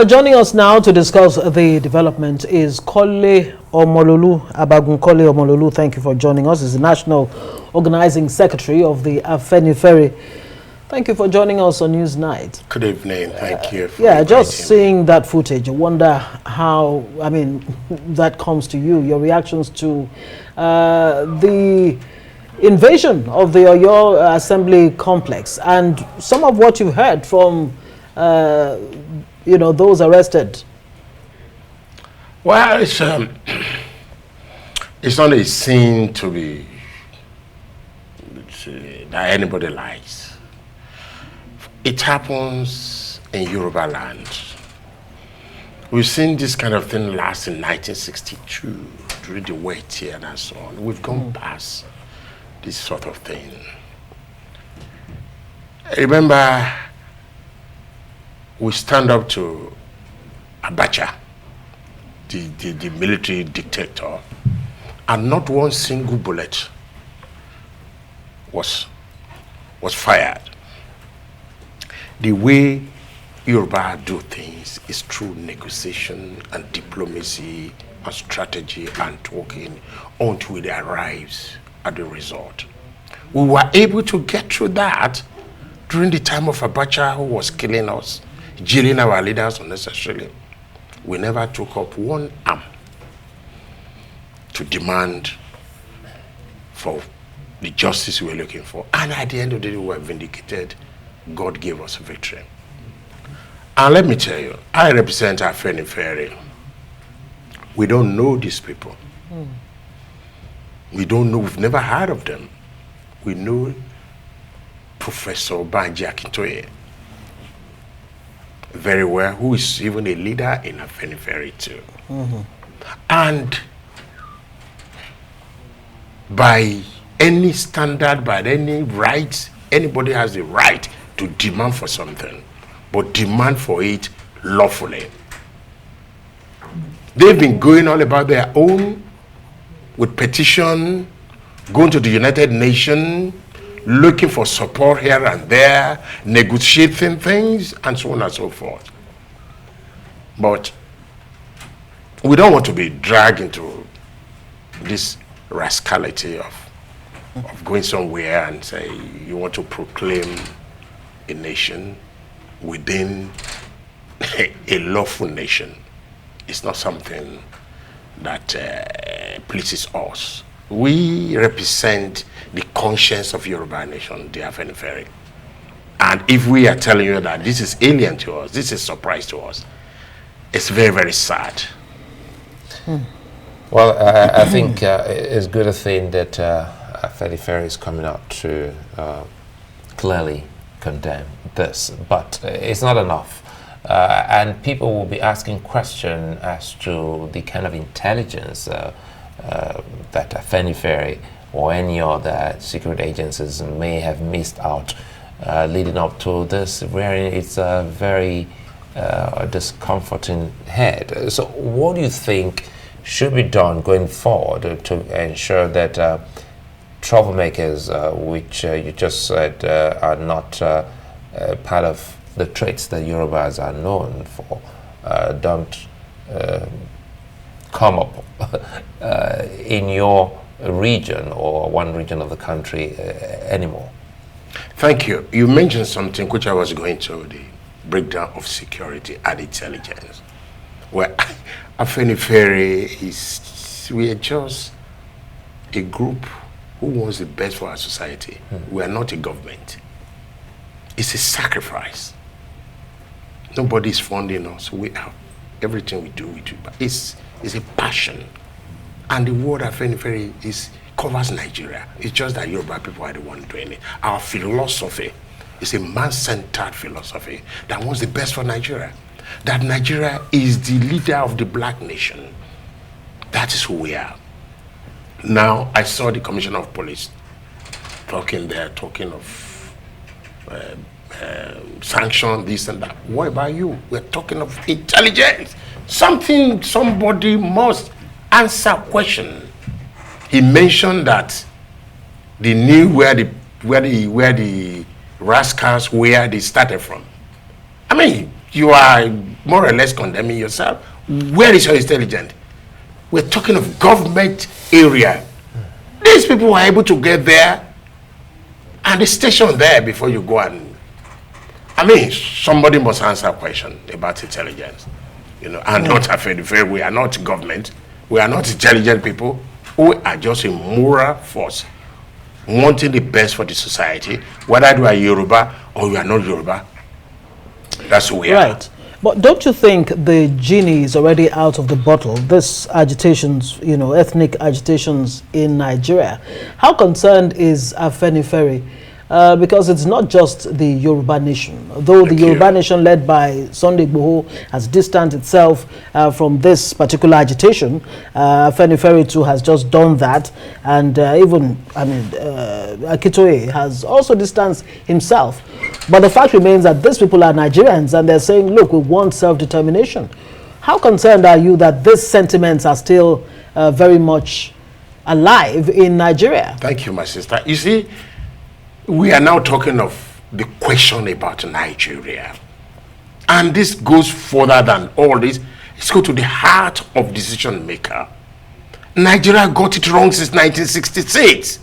Joining us now to discuss the development is Omololu, Abagun Omololu. Thank you for joining us. He's the National Organizing Secretary of the Afenifere. Thank you for joining us on Newsnight. Good evening. Thank you. For just seeing that footage, I wonder how, that comes to you, your reactions to the invasion of the Oyo Assembly complex and some of what you heard from those arrested. Well, it's not a sin to be that anybody likes. It happens in Yoruba land. We've seen this kind of thing last in 1962 during the wet year and so on. We've gone past this sort of thing. I remember we stand up to Abacha, the military dictator, and not one single bullet was fired. The way Yoruba do things is through negotiation and diplomacy and strategy and talking until it arrives at the result. We were able to get through that during the time of Abacha, who was killing us, jailing our leaders unnecessarily. We never took up one arm to demand for the justice we were looking for. And at the end of the day, we were vindicated. God gave us a victory. And let me tell you, I represent Afenifere. We don't know these people. We don't know, we've never heard of them. We know Professor Banji Akintoye very well, who is even a leader in Afenifere too. And by any standard, by any right, anybody has the right to demand for something, but demand for it lawfully. They've been going all about their own with petition, going to the United Nations, looking for support here and there, negotiating things, and so on and so forth. But we don't want to be dragged into this rascality of going somewhere and say you want to proclaim a nation within a lawful nation. It's not something that pleases us. We represent the conscience of Yoruba nation, the Afenifere. And if we are telling you that this is alien to us, this is a surprise to us, it's very, very sad. Well, I think it's good a thing that Afenifere is coming out to clearly condemn this, but it's not enough. And people will be asking questions as to the kind of intelligence that Afenifere or any other secret agencies may have missed out leading up to this, where it's a very discomforting head. So what do you think should be done going forward to ensure that troublemakers, which you just said are not part of the traits that Yorubas are known for, don't come up in your region or one region of the country anymore? Thank you. You mentioned something which I was going to, the breakdown of security and intelligence. Well, Afenifere we are just a group who wants the best for our society. We are not a government. It's a sacrifice. Nobody is funding us. We are, everything we do, but it's a passion. And the word Afenifere covers Nigeria. It's just that Yoruba people are the one doing it. Our philosophy is a man-centered philosophy that wants the best for Nigeria. That Nigeria is the leader of the black nation. That is who we are. Now, I saw the Commissioner of Police talking of sanction, this and that. What about you? We're talking of intelligence. Somebody must answer question. He mentioned that they knew where the rascals, where they started from. I mean, you are more or less condemning yourself. Where is your intelligence? We're talking of government area. These people were able to get there and they station there before you go and... I mean, somebody must answer a question about intelligence. You know, and not a we are not government. We are not intelligent people. We are just a moral force wanting the best for the society, whether you are Yoruba or you are not Yoruba. That's who we are. Right. But don't you think the genie is already out of the bottle? This agitations, you know, ethnic agitations in Nigeria. How concerned is Afenifere? Because it's not just the Yoruba nation. Though the Yoruba nation led by Sunday Igboho has distanced itself from this particular agitation, Afenifere too has just done that. And even, I mean, Akitoye has also distanced himself. But the fact remains that these people are Nigerians and they're saying, look, we want self-determination. How concerned are you that these sentiments are still very much alive in Nigeria? Thank you, my sister. You see, we are now talking of the question about Nigeria. And this goes further than all this. It's go to the heart of decision maker. Nigeria got it wrong since 1966.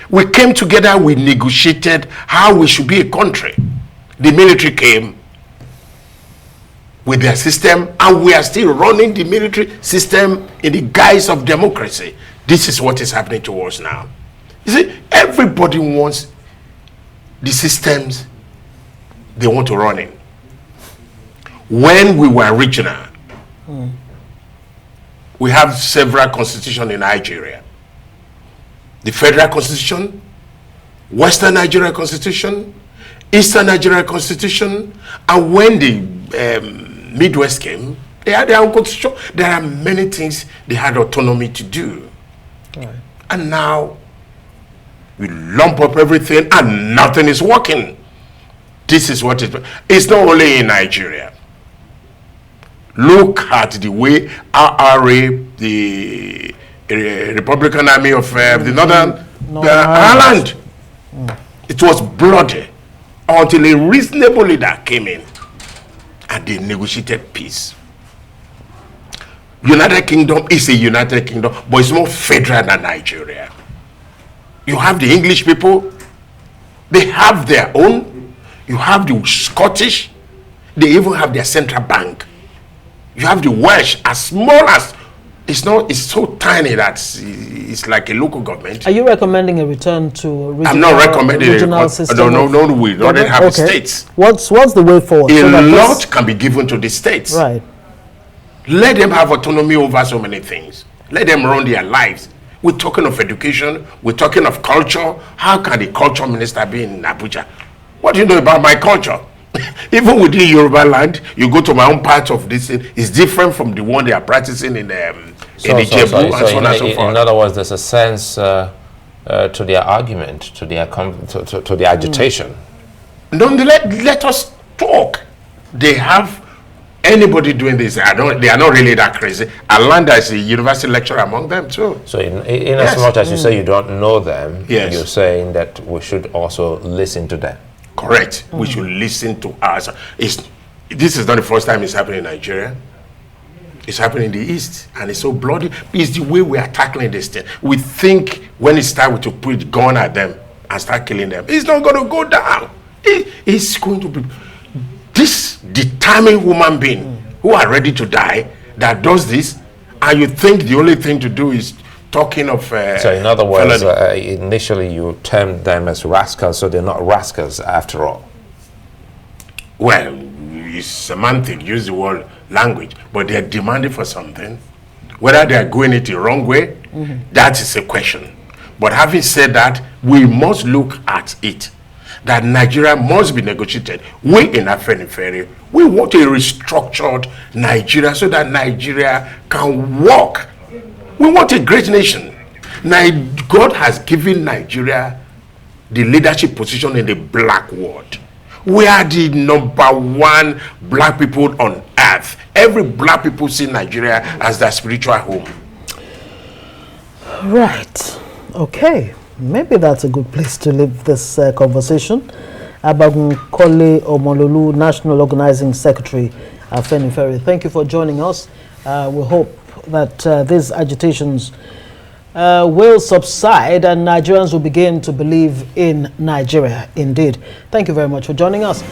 We came together, we negotiated how we should be a country. The military came with their system, and we are still running the military system in the guise of democracy. This is what is happening to us now. You see, everybody wants the systems they want to run in. When we were regional, we have several constitutions in Nigeria. The Federal Constitution, Western Nigeria Constitution, Eastern Nigeria Constitution, and when the Midwest came, they had their own constitution. There are many things they had autonomy to do. Right. And now, we lump up everything and nothing is working. This is what it's not only in Nigeria. Look at the way RRA, the Republican Army of the Northern Ireland, it was bloody until a reasonable leader came in and they negotiated peace. United Kingdom is a United Kingdom, but it's more federal than Nigeria. You have the English people, they have their own. You have the Scottish, they even have their central bank. You have the Welsh, as small as, it's so tiny that it's like a local government. Are you recommending a return to regional, I'm not recommending regional system? No, we don't have states. What's the way forward? A lot can be given to the states. Right. Let them have autonomy over so many things. Let them run their lives. We're talking of education. We're talking of culture. How can the culture minister be in Abuja? What do you know about my culture? Even within Yoruba land, you go to my own part of this thing, it's different from the one they are practicing in the Jebu and so on and so forth. In other words, there's a sense to their argument, to their agitation. Don't let us talk. They have anybody doing this. They are not really that crazy. Alanda is a university lecturer among them too. So in as much as you say you don't know them, yes, you're saying that we should also listen to them. Correct. We should listen to us. This is not the first time it's happening in Nigeria. It's happening in the East, and it's so bloody. It's the way we are tackling this thing. We think when it's time to put a gun at them and start killing them, it's not going to go down. It's going to be this determined human being who are ready to die that does this, and you think the only thing to do is talking of... so in other words, initially you termed them as rascals, so they're not rascals after all. Well, it's semantic, use the word language, but they're demanding for something. Whether they're going it the wrong way, that is a question. But having said that, we must look at it, that Nigeria must be negotiated. We in Afenifere, we want a restructured Nigeria so that Nigeria can work. We want a great nation. Now, God has given Nigeria the leadership position in the black world. We are the #1 black people on earth. Every black people see Nigeria as their spiritual home. Right. Okay. Maybe that's a good place to leave this conversation. Abagun Kole Omololu, National Organizing Secretary, Afenifere. Thank you for joining us. We hope that these agitations will subside and Nigerians will begin to believe in Nigeria indeed. Thank you very much for joining us.